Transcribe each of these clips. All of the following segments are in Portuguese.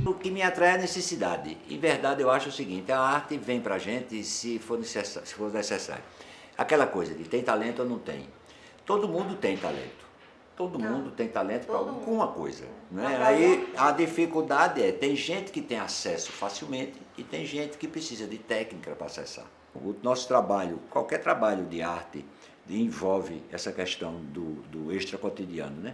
O que me atrai é a necessidade. Em verdade, eu acho o seguinte, a arte vem pra gente se for necessário. Aquela coisa de tem talento ou não tem. Todo mundo tem talento. Todo mundo tem talento para alguma coisa. Né? Aí a dificuldade é, tem gente que tem acesso facilmente e tem gente que precisa de técnica para acessar. O nosso trabalho, qualquer trabalho de arte, envolve essa questão do extra cotidiano. Né?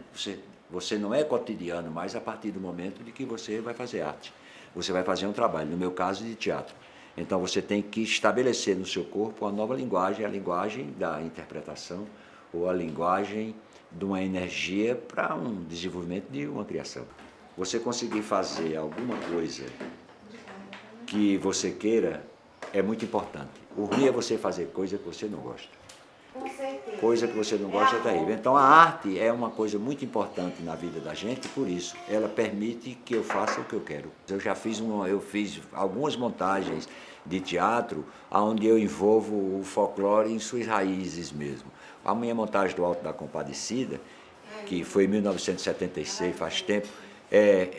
Você não é cotidiano mais a partir do momento de que você vai fazer arte. Você vai fazer um trabalho, no meu caso, de teatro. Então você tem que estabelecer no seu corpo uma nova linguagem, a linguagem da interpretação ou a linguagem de uma energia para um desenvolvimento de uma criação. Você conseguir fazer alguma coisa que você queira é muito importante. O ruim é você fazer coisa que você não gosta. Com certeza. Coisa que você não gosta é terrível. Então a arte é uma coisa muito importante na vida da gente, por isso ela permite que eu faça o que eu quero. Eu fiz algumas montagens de teatro onde eu envolvo o folclore em suas raízes mesmo. A minha montagem do Alto da Compadecida, que foi em 1976, faz tempo,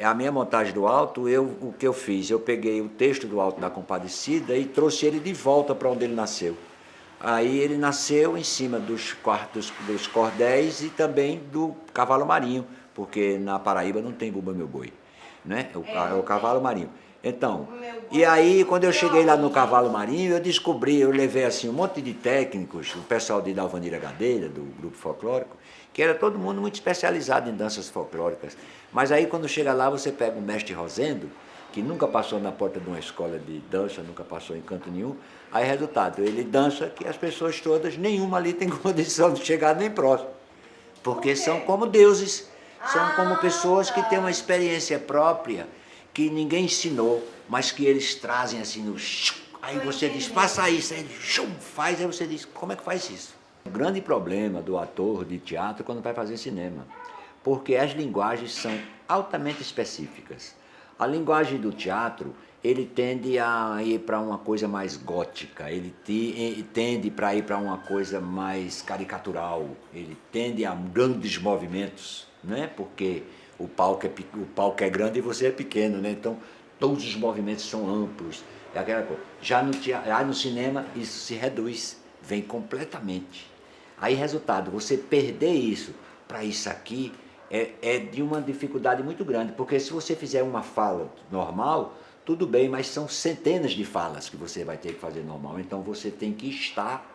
a minha montagem do Alto, o que eu fiz? Eu peguei o texto do Alto da Compadecida e trouxe ele de volta para onde ele nasceu. Aí ele nasceu em cima dos cordéis e também do cavalo marinho, porque na Paraíba não tem Bumba Meu Boi, né? É o cavalo marinho. Então, e aí quando eu cheguei lá no cavalo marinho, eu levei assim um monte de técnicos, o pessoal de Dalvanira Gadelha, do grupo folclórico, que era todo mundo muito especializado em danças folclóricas. Mas aí quando chega lá, você pega o mestre Rosendo, que nunca passou na porta de uma escola de dança, nunca passou em canto nenhum. Aí, resultado, ele dança que as pessoas todas, nenhuma ali tem condição de chegar nem próximo. Porque são como deuses, são como pessoas que têm uma experiência própria, que ninguém ensinou, mas que eles trazem assim no... Aí você diz, faça isso, aí ele faz, aí você diz, como é que faz isso? O grande problema do ator de teatro é quando vai fazer cinema, porque as linguagens são altamente específicas. A linguagem do teatro, ele tende a ir para uma coisa mais gótica, ele tende para ir para uma coisa mais caricatural, ele tende a grandes movimentos, né? Porque o palco é grande e você é pequeno, né? Então todos os movimentos são amplos, é aquela coisa. Já no cinema isso se reduz, vem completamente. Aí resultado, você perder isso para isso aqui, é de uma dificuldade muito grande, porque se você fizer uma fala normal, tudo bem, mas são centenas de falas que você vai ter que fazer normal, então você tem que estar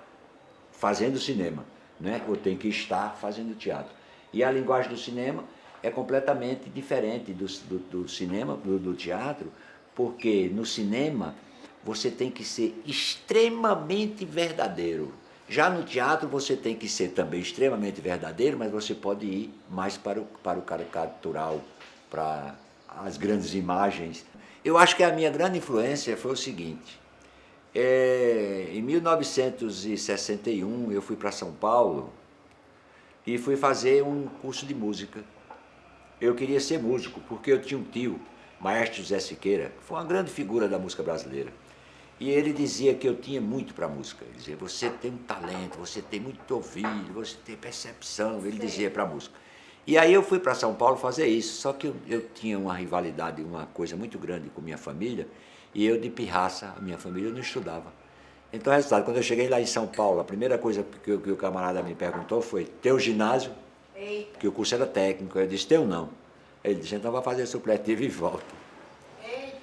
fazendo cinema, né? Ou tem que estar fazendo teatro. E a linguagem do cinema é completamente diferente do cinema, do teatro, porque no cinema você tem que ser extremamente verdadeiro. Já no teatro você tem que ser também extremamente verdadeiro, mas você pode ir mais para o caricatural, para as grandes imagens. Eu acho que a minha grande influência foi o seguinte, em 1961 eu fui para São Paulo e fui fazer um curso de música. Eu queria ser músico, porque eu tinha um tio, maestro José Siqueira, que foi uma grande figura da música brasileira. E ele dizia que eu tinha muito para a música. Ele dizia, você tem um talento, você tem muito ouvido, você tem percepção. Ele dizia para a música. E aí eu fui para São Paulo fazer isso. Só que eu tinha uma rivalidade, uma coisa muito grande com minha família. E eu de pirraça, a minha família não estudava. Então, resultado, quando eu cheguei lá em São Paulo, a primeira coisa que o camarada me perguntou foi, teu ginásio? Eita. Que o curso era técnico. Eu disse, teu não. Ele disse, então vai fazer supletivo e volta. Eita.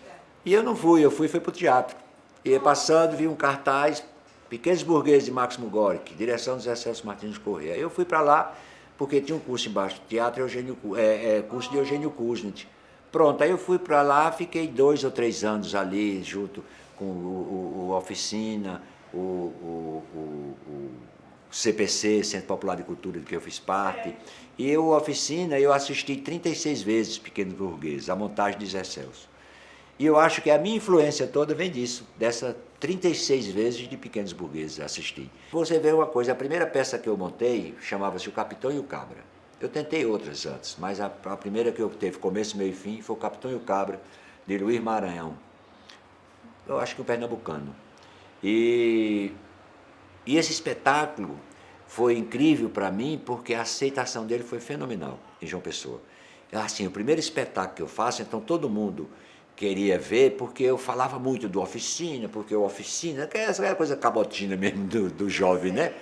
E eu não fui, fui para o teatro. Ia passando, vi um cartaz, Pequenos Burgueses de Máximo Gorki, direção do Zé Celso Martins Corrêa. Eu fui para lá porque tinha um curso embaixo, teatro curso de Eugênio Kuznet. Pronto, aí eu fui para lá, fiquei 2 ou 3 anos ali, junto com o Oficina, o CPC, Centro Popular de Cultura, do que eu fiz parte. E o Oficina, eu assisti 36 vezes Pequenos Burgueses, a montagem de Zé Celso. E eu acho que a minha influência toda vem disso, dessas 36 vezes de Pequenos Burgueses assisti. Você vê uma coisa, a primeira peça que eu montei chamava-se O Capitão e o Cabra. Eu tentei outras antes, mas a primeira que eu teve começo, meio e fim foi O Capitão e o Cabra, de Luiz Maranhão. eu acho que o pernambucano. E esse espetáculo foi incrível para mim porque a aceitação dele foi fenomenal em João Pessoa. Assim, o primeiro espetáculo que eu faço, então todo mundo queria ver porque eu falava muito do Oficina, porque o Oficina, que é essa coisa cabotina mesmo do jovem, né?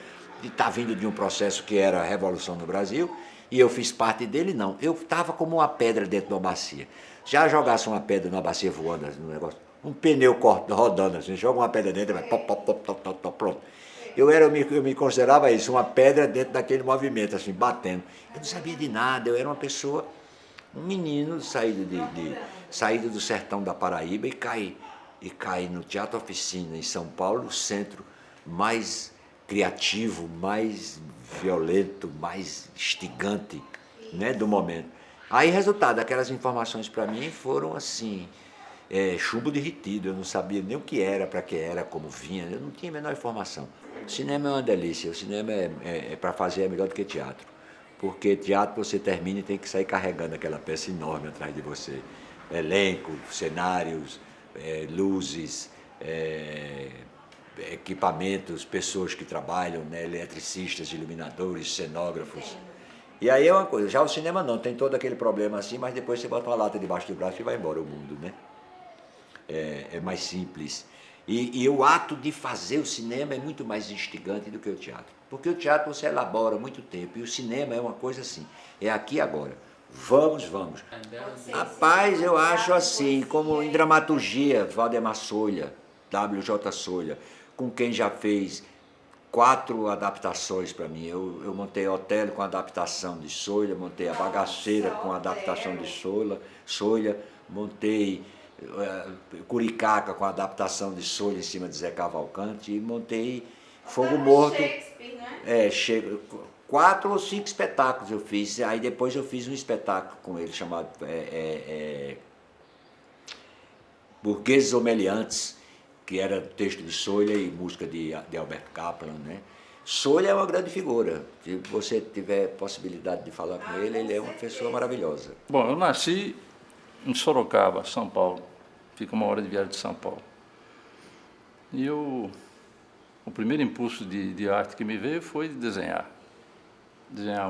De estar vindo de um processo que era a Revolução no Brasil, e eu fiz parte dele, não. Eu estava como uma pedra dentro de uma bacia. Já jogasse uma pedra numa bacia voando, no negócio, um pneu rodando assim, joga uma pedra dentro, vai pop, pop, pop, pop, pop, pop, pronto. Eu me considerava isso, uma pedra dentro daquele movimento, assim, batendo. Eu não sabia de nada, eu era uma pessoa, um menino saído do sertão da Paraíba e cai no Teatro Oficina, em São Paulo, o centro mais criativo, mais violento, mais instigante, né, do momento. Aí, resultado, aquelas informações para mim foram assim, chumbo derretido, eu não sabia nem o que era, para que era, como vinha, eu não tinha a menor informação. O cinema é uma delícia, o cinema para fazer é melhor do que teatro, porque teatro você termina e tem que sair carregando aquela peça enorme atrás de você. Elenco, cenários, luzes, equipamentos, pessoas que trabalham, né, eletricistas, iluminadores, cenógrafos. E aí é uma coisa, já o cinema não, tem todo aquele problema assim, mas depois você bota uma lata debaixo do braço e vai embora o mundo, né? É mais simples. E o ato de fazer o cinema é muito mais instigante do que o teatro. Porque o teatro você elabora muito tempo, e o cinema é uma coisa assim, é aqui e agora. Vamos. Rapaz, eu acho assim, como em dramaturgia, Valdemar Solha, W.J. Solha, com quem já fez 4 adaptações para mim. Eu montei Otelo com adaptação de Solha, montei A Bagaceira com adaptação de Solha, montei Curicaca com adaptação de Solha em cima de Zé Cavalcante e montei Fogo Morto. Chega 4 ou 5 espetáculos eu fiz, aí depois eu fiz um espetáculo com ele chamado Burgueses Homeliantes, que era texto de Solha e música de Alberto Kaplan, né? Solha é uma grande figura, se você tiver possibilidade de falar com ele, ele é uma pessoa maravilhosa. Bom, eu nasci em Sorocaba, São Paulo, fica 1 hora de viagem de São Paulo. E o primeiro impulso de arte que me veio foi de desenhar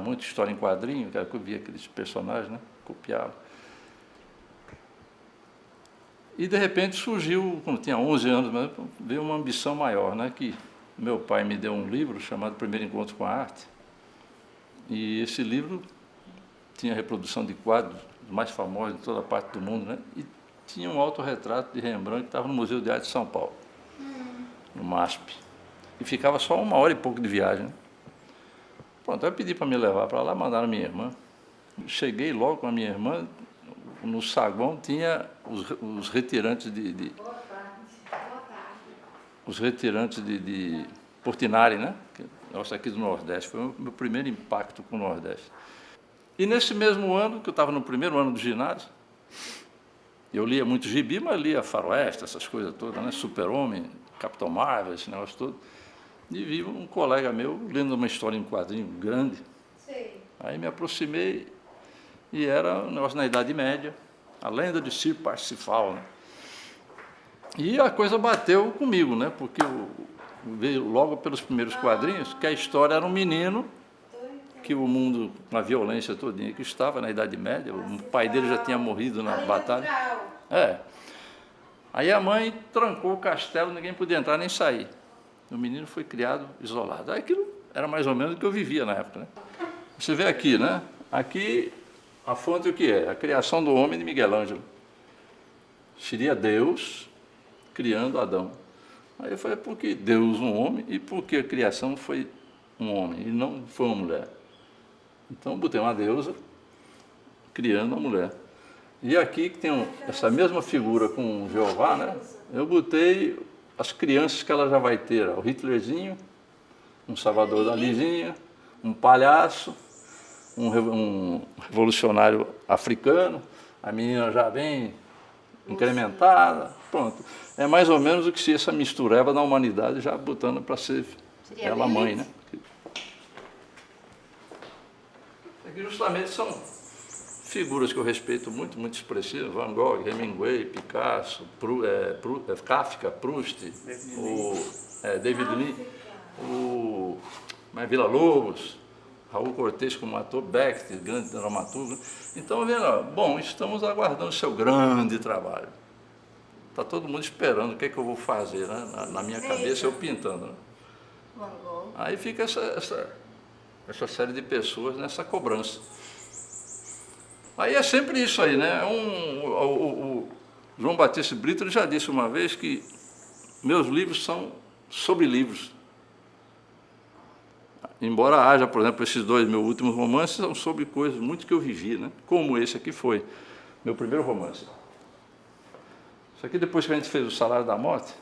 muita história em quadrinho, que eu via aqueles personagens, né? Copiava. E de repente surgiu, quando tinha 11 anos, veio uma ambição maior, né? Que meu pai me deu um livro chamado Primeiro Encontro com a Arte, e esse livro tinha reprodução de quadros mais famosos de toda a parte do mundo, né? E tinha um autorretrato de Rembrandt que estava no Museu de Arte de São Paulo, no MASP, e ficava só 1 hora e pouco de viagem, né? Pronto, eu pedi para me levar para lá, mandaram minha irmã. Cheguei logo com a minha irmã, no saguão tinha os retirantes os retirantes de Portinari, né? Nossa, aqui do Nordeste, foi o meu primeiro impacto com o Nordeste. E nesse mesmo ano, que eu estava no primeiro ano do ginásio, eu lia muito gibi, mas lia Faroeste, essas coisas todas, né? Super-Homem, Capitão Marvel, esse negócio todo. E vi um colega meu lendo uma história em quadrinho grande. Sim. Aí me aproximei e era um negócio na Idade Média, a lenda de Sir Parsifal, né? E a coisa bateu comigo, né? Porque veio logo pelos primeiros quadrinhos que a história era um menino que o mundo, com a violência todinha que estava na Idade Média, o pai dele já tinha morrido na batalha. Aí a mãe trancou o castelo, ninguém podia entrar nem sair. O menino foi criado isolado. Aquilo era mais ou menos o que eu vivia na época, né? Você vê aqui, né? Aqui a fonte o que é? A criação do homem de Miguel Ângelo. Seria Deus criando Adão. Aí eu falei, por que Deus um homem e por que a criação foi um homem e não foi uma mulher? Então eu botei uma deusa criando uma mulher. E aqui que tem essa mesma figura com Jeová, né? Eu botei as crianças que ela já vai ter, o Hitlerzinho, um Salvador Dalizinho, um palhaço, um revolucionário africano, a menina já vem incrementada, pronto. É mais ou menos o que se essa mistureba da humanidade já botando para ser ela mãe, né? Aqui justamente são figuras que eu respeito muito, muito expressivas, Van Gogh, Hemingway, Picasso, Kafka, Proust, David Lean, o Villa-Lobos, Raul Cortez como ator, Beckett, grande dramaturgo. Então, vendo, bom, estamos aguardando o seu grande trabalho. Está todo mundo esperando o que é que eu vou fazer, né? Na minha cabeça, eu pintando. Né? Aí fica essa série de pessoas nessa cobrança. Aí é sempre isso aí, né? O João Batista Brito ele já disse uma vez que meus livros são sobre livros. Embora haja, por exemplo, esses dois meus últimos romances são sobre coisas muito que eu vivi, né? Como esse aqui foi, meu primeiro romance. Isso aqui depois que a gente fez o Salário da Morte,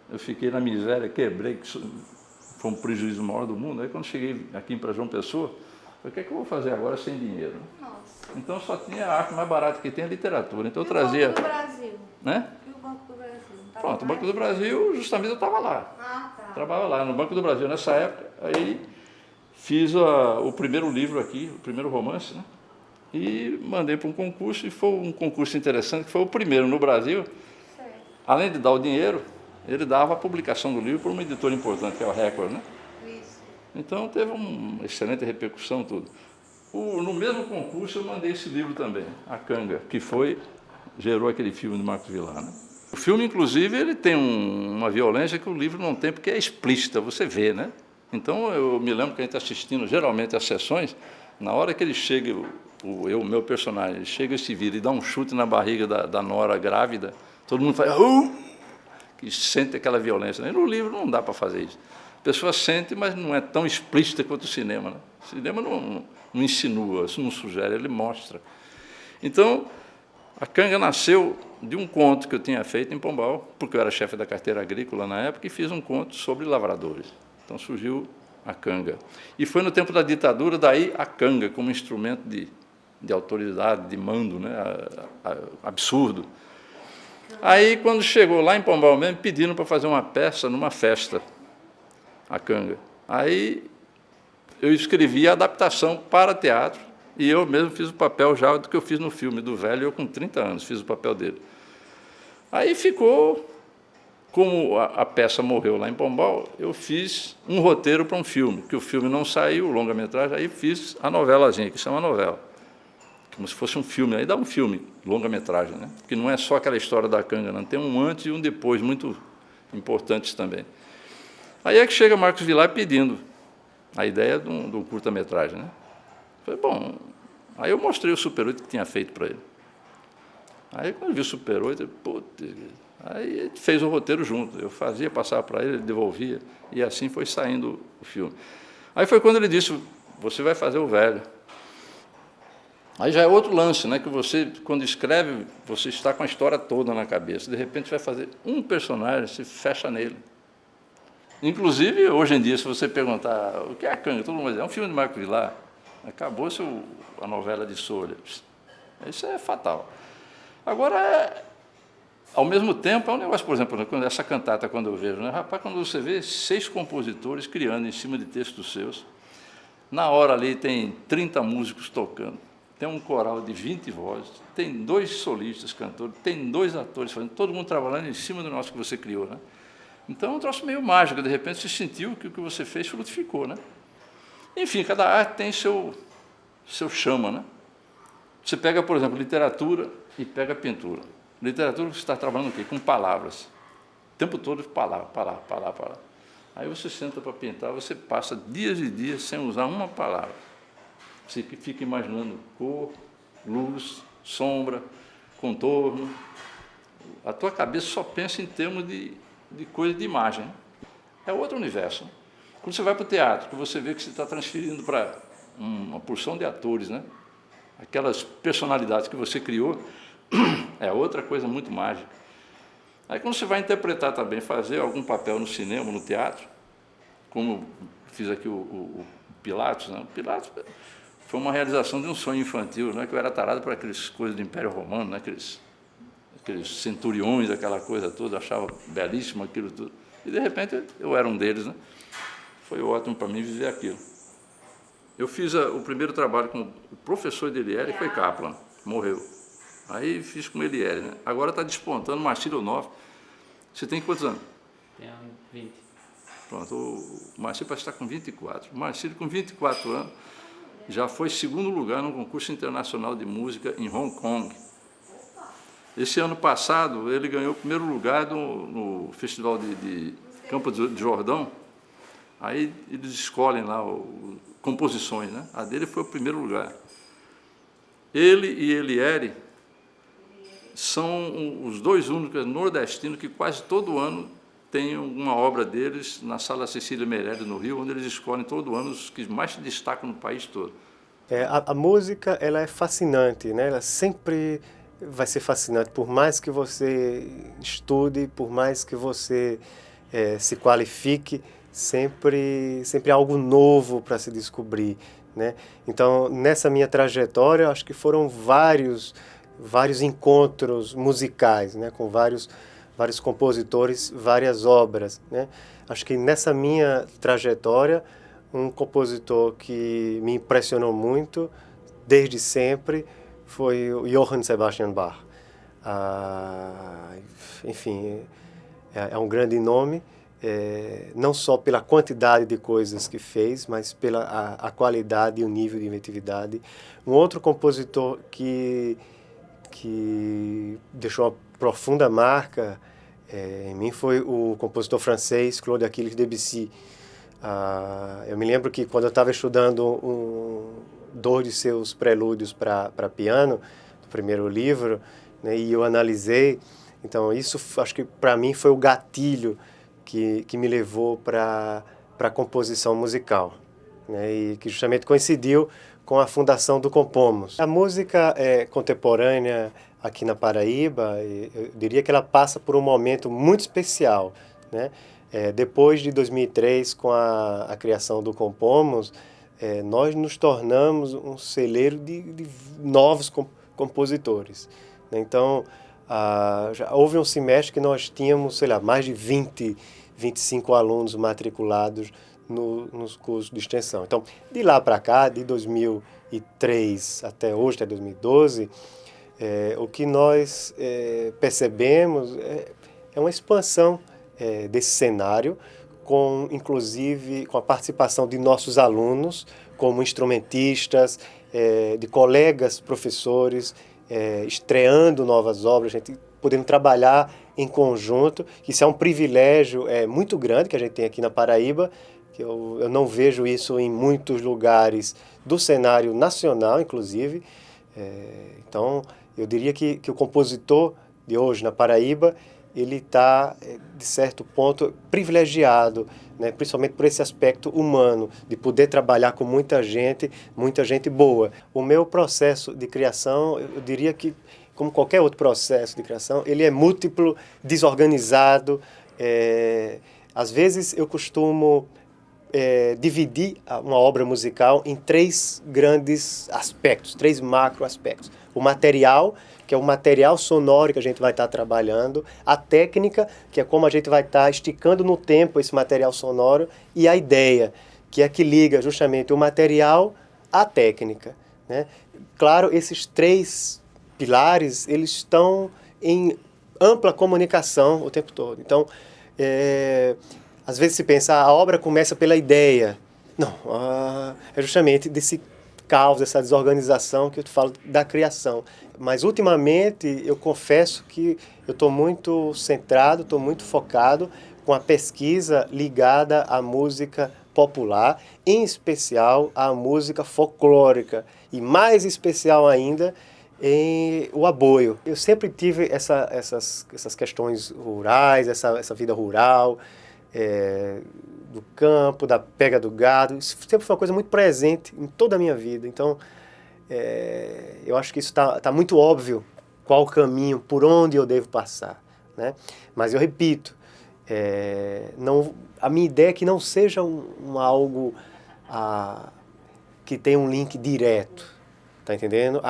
eu fiquei na miséria, quebrei, que foi um prejuízo maior do mundo. Aí quando cheguei aqui para João Pessoa, eu falei, o que é que eu vou fazer agora sem dinheiro? Nossa. Então só tinha a arte mais barata que tem, a literatura. Então eu trazia... O Banco do Brasil? Né? E o Banco do Brasil? Pronto, o Banco do Brasil, justamente eu estava lá. Ah, tá. Trabalhava lá no Banco do Brasil nessa época. Aí fiz o primeiro livro aqui, o primeiro romance, né? E mandei para um concurso, e foi um concurso interessante, que foi o primeiro no Brasil. Certo. Além de dar o dinheiro, ele dava a publicação do livro por uma editora importante, que é o Record, né? Isso. Então teve uma excelente repercussão, tudo. No mesmo concurso eu mandei esse livro também, A Canga, que gerou aquele filme de Marcos Villar, né? O filme, inclusive, ele tem uma violência que o livro não tem, porque é explícita, você vê, né? Então eu me lembro que a gente assistindo geralmente às sessões, na hora que ele chega, o meu personagem, ele chega e se vira e dá um chute na barriga da nora grávida, todo mundo faz, que sente aquela violência. Né? E no livro não dá para fazer isso. A pessoa sente, mas não é tão explícita quanto o cinema. Né? O cinema não insinua, isso não sugere, ele mostra. Então, a Canga nasceu de um conto que eu tinha feito em Pombal, porque eu era chefe da carteira agrícola na época, e fiz um conto sobre lavradores. Então surgiu a Canga. E foi no tempo da ditadura, daí a Canga, como instrumento de autoridade, de mando, né? Absurdo. Aí, quando chegou lá em Pombal mesmo, pediram para fazer uma peça numa festa, a Canga. Aí eu escrevi a adaptação para teatro, e eu mesmo fiz o papel já do que eu fiz no filme, do velho, eu com 30 anos fiz o papel dele. Aí ficou, como a peça morreu lá em Pombal, eu fiz um roteiro para um filme, que o filme não saiu, longa-metragem, aí fiz a novelazinha, que isso é uma novela, como se fosse um filme, aí dá um filme, longa-metragem, né? Que não é só aquela história da Canga, não, tem um antes e um depois, muito importantes também. Aí é que chega Marcos Villar pedindo a ideia do curta-metragem, né? Falei, bom, aí eu mostrei o Super 8 que tinha feito para ele. Aí quando eu vi o Super 8, aí ele fez o roteiro junto, eu fazia, passava para ele, ele devolvia, e assim foi saindo o filme. Aí foi quando ele disse, você vai fazer o velho. Aí já é outro lance, né, que você, quando escreve, você está com a história toda na cabeça, de repente você vai fazer um personagem, você fecha nele. Inclusive, hoje em dia, se você perguntar o que é a Canga, todo mundo vai dizer, é um filme de Marcos Villar, acabou-se a novela de Solha. Isso é fatal. Agora, ao mesmo tempo, é um negócio, por exemplo, essa cantata, quando eu vejo, né? Rapaz, quando você vê 6 compositores criando em cima de textos seus, na hora ali tem 30 músicos tocando, tem um coral de 20 vozes, tem 2 solistas cantores, tem 2 atores fazendo, todo mundo trabalhando em cima do nosso que você criou, né? Então é um troço meio mágico, de repente você sentiu que o que você fez frutificou, né? Enfim, cada arte tem seu chama, né? Você pega, por exemplo, literatura e pega pintura. Literatura você está trabalhando o quê? Com palavras. O tempo todo, palavra. Aí você senta para pintar, você passa dias e dias sem usar uma palavra. Você fica imaginando cor, luz, sombra, contorno. A tua cabeça só pensa em termos de coisa de imagem. É outro universo. Quando você vai para o teatro, que você vê que você está transferindo para uma porção de atores, né? Aquelas personalidades que você criou, é outra coisa muito mágica. Aí quando você vai interpretar também, fazer algum papel no cinema, no teatro, como fiz aqui o Pilatos, né? O Pilatos foi uma realização de um sonho infantil, né? Que eu era tarado por aquelas coisas do Império Romano, né? Aqueles centuriões, aquela coisa toda, achava belíssimo aquilo tudo. E, de repente, eu era um deles, né? Foi ótimo para mim viver aquilo. Eu fiz o primeiro trabalho com o professor de Eliere, que foi Kaplan, morreu. Aí fiz com Eliere, né? Agora está despontando Marcílio Nove. Você tem quantos anos? Tenho 20. Pronto, o Marcílio parece estar com 24. O Marcílio, com 24 anos, já foi segundo lugar no concurso internacional de música em Hong Kong. Esse ano passado, ele ganhou o primeiro lugar no Festival de Campos de Jordão. Aí eles escolhem lá composições, né? A dele foi o primeiro lugar. Ele e Eliere são os dois únicos nordestinos que quase todo ano tem uma obra deles na Sala Cecília Meirelles, no Rio, onde eles escolhem todo ano os que mais se destacam no país todo. A música, ela é fascinante, né? Ela sempre vai ser fascinante, por mais que você estude, por mais que você se qualifique, sempre há algo novo para se descobrir, né? Então, nessa minha trajetória, acho que foram vários encontros musicais, né? Com vários compositores, várias obras, né? Acho que nessa minha trajetória, um compositor que me impressionou muito, desde sempre, foi o Johann Sebastian Bach. Enfim, é um grande nome, não só pela quantidade de coisas que fez, mas pela a qualidade e o nível de inventividade. Um outro compositor que deixou uma profunda marca em mim foi o compositor francês Claude Achilles Debussy. Eu me lembro que quando eu estava estudando dois de seus prelúdios para piano, do primeiro livro, né, e eu analisei, então isso acho que para mim foi o gatilho que me levou para a composição musical, né, e que justamente coincidiu com a fundação do Compomos. A música contemporânea aqui na Paraíba, eu diria que ela passa por um momento muito especial, né? Depois de 2003, com a criação do Compomos, nós nos tornamos um celeiro de novos compositores, né? Então, já houve um semestre que nós tínhamos, sei lá, mais de 25 alunos matriculados nos cursos de extensão. Então, de lá para cá, de 2003 até hoje, até 2012, o que nós percebemos é uma expansão desse cenário, inclusive com a participação de nossos alunos, como instrumentistas, de colegas professores, estreando novas obras, a gente podendo trabalhar em conjunto. Isso é um privilégio muito grande que a gente tem aqui na Paraíba, que eu não vejo isso em muitos lugares do cenário nacional, inclusive. Então, eu diria que o compositor de hoje na Paraíba, ele está, de certo ponto, privilegiado, né? Principalmente por esse aspecto humano, de poder trabalhar com muita gente boa. O meu processo de criação, eu diria que, como qualquer outro processo de criação, ele é múltiplo, desorganizado. Às vezes eu costumo dividir uma obra musical em três grandes aspectos, três macro aspectos. O material, que é o material sonoro que a gente vai estar trabalhando, a técnica, que é como a gente vai estar esticando no tempo esse material sonoro, e a ideia, que é que liga justamente o material à técnica, né? Claro, esses três pilares, eles estão em ampla comunicação o tempo todo. Então, às vezes se pensa, a obra começa pela ideia. Não, é justamente desse caos, dessa desorganização que eu te falo da criação. Mas, ultimamente, eu confesso que eu estou muito centrado, estou muito focado com a pesquisa ligada à música popular, em especial à música folclórica, e mais especial ainda em o aboio. Eu sempre tive essas questões rurais, essa vida rural, do campo, da pega do gado. Isso sempre foi uma coisa muito presente em toda a minha vida. Então, eu acho que isso tá muito óbvio qual o caminho, por onde eu devo passar, né? Mas eu repito, a minha ideia é que não seja algo que tenha um link direto, tá entendendo?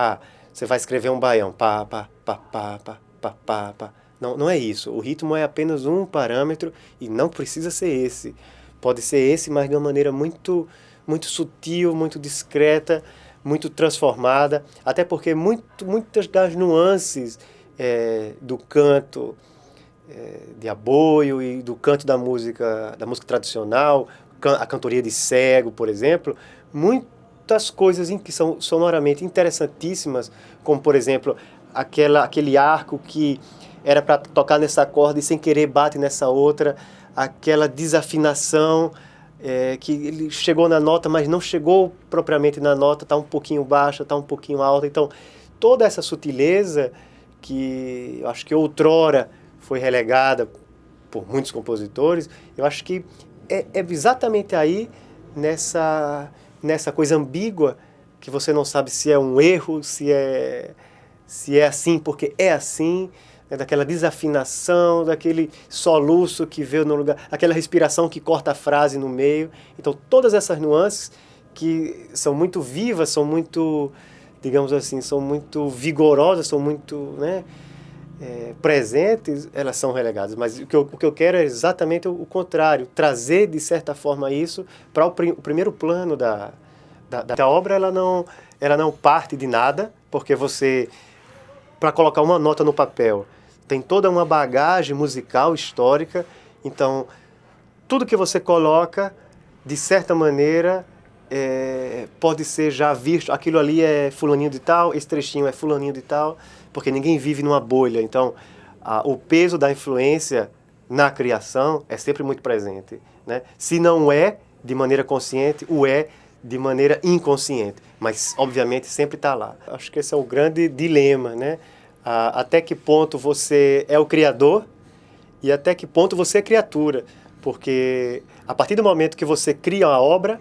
Você vai escrever um baião, pá, pá, pá, pá, pá, pá, pá, pá. Não é isso. O ritmo é apenas um parâmetro e não precisa ser esse. Pode ser esse, mas de uma maneira muito, muito sutil, muito discreta, muito transformada, até porque muitas das nuances do canto de aboio e do canto da música tradicional, a cantoria de cego, por exemplo, muitas coisas que são sonoramente interessantíssimas, como, por exemplo, aquele arco que era para tocar nessa corda e sem querer bate nessa outra, aquela desafinação que ele chegou na nota, mas não chegou propriamente na nota, está um pouquinho baixa, está um pouquinho alta. Então, toda essa sutileza que eu acho que outrora foi relegada por muitos compositores, eu acho que é exatamente aí, nessa coisa ambígua, que você não sabe se é um erro, se é assim porque é assim, daquela desafinação, daquele soluço que veio no lugar, aquela respiração que corta a frase no meio. Então, todas essas nuances que são muito vivas, são muito, digamos assim, são muito vigorosas, são muito, presentes, elas são relegadas. Mas o que eu quero é exatamente o contrário, trazer, de certa forma, isso para o primeiro plano da obra. Ela não parte de nada, porque você, para colocar uma nota no papel, tem toda uma bagagem musical, histórica. Então, tudo que você coloca, de certa maneira, pode ser já visto. Aquilo ali é fulaninho de tal, esse trechinho é fulaninho de tal, porque ninguém vive numa bolha. Então, o peso da influência na criação é sempre muito presente, né? Se não é de maneira consciente, o é de maneira inconsciente, mas obviamente sempre está lá. Acho que esse é o grande dilema, né? Até que ponto você é o criador e até que ponto você é criatura, porque a partir do momento que você cria a obra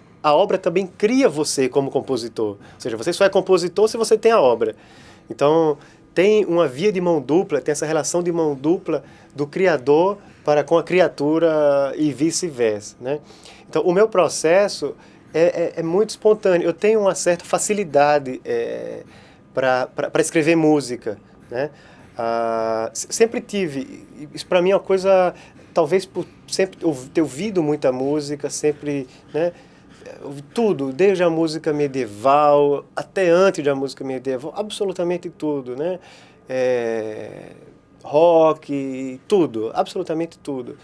também cria você como compositor. Ou seja, você só é compositor se você tem a obra. Então, tem uma via de mão dupla, tem essa relação de mão dupla do criador para com a criatura e vice-versa, né? Então, o meu processo é muito espontâneo. Eu tenho uma certa facilidade para escrever música, né? Sempre tive. Isso para mim é uma coisa, talvez por sempre ter ouvido muita música, sempre, né? Tudo, desde a música medieval até antes da música medieval, absolutamente tudo, né? Rock, tudo, absolutamente tudo.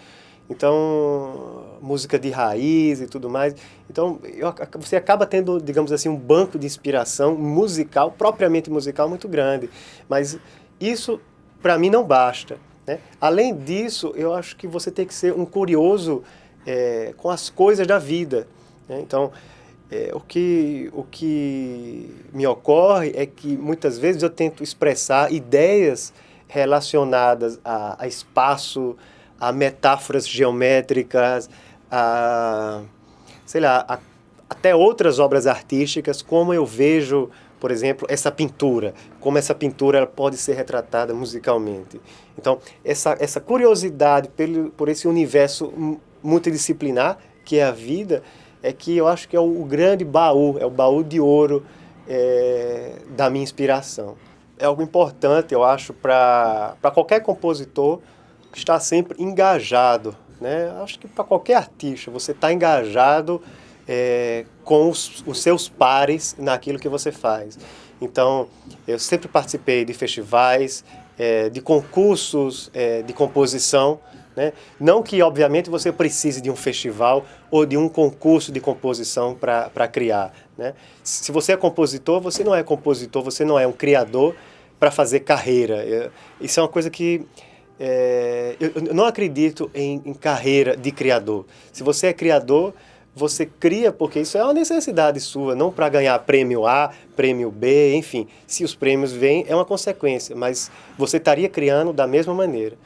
Então, música de raiz e tudo mais. Então, você acaba tendo, digamos assim, um banco de inspiração musical, propriamente musical, muito grande. Mas isso, para mim, não basta, né? Além disso, eu acho que você tem que ser um curioso com as coisas da vida, né? Então, o que me ocorre é que, muitas vezes, eu tento expressar ideias relacionadas a espaço, a metáforas geométricas, até outras obras artísticas, como eu vejo, por exemplo, essa pintura, como essa pintura ela pode ser retratada musicalmente. Então, essa curiosidade por esse universo multidisciplinar que é a vida, é que eu acho que é o grande baú, é o baú de ouro da minha inspiração. É algo importante, eu acho, para qualquer compositor estar sempre engajado, né? Acho que para qualquer artista, você está engajado com os seus pares naquilo que você faz. Então, eu sempre participei de festivais, de concursos de composição, né? Não que, obviamente, você precise de um festival ou de um concurso de composição para criar, né? Se você é compositor, você não é um criador para fazer carreira. Isso é uma coisa que eu não acredito em carreira de criador. Se você é criador, você cria porque isso é uma necessidade sua, não para ganhar prêmio A, prêmio B, enfim. Se os prêmios vêm, é uma consequência, mas você estaria criando da mesma maneira.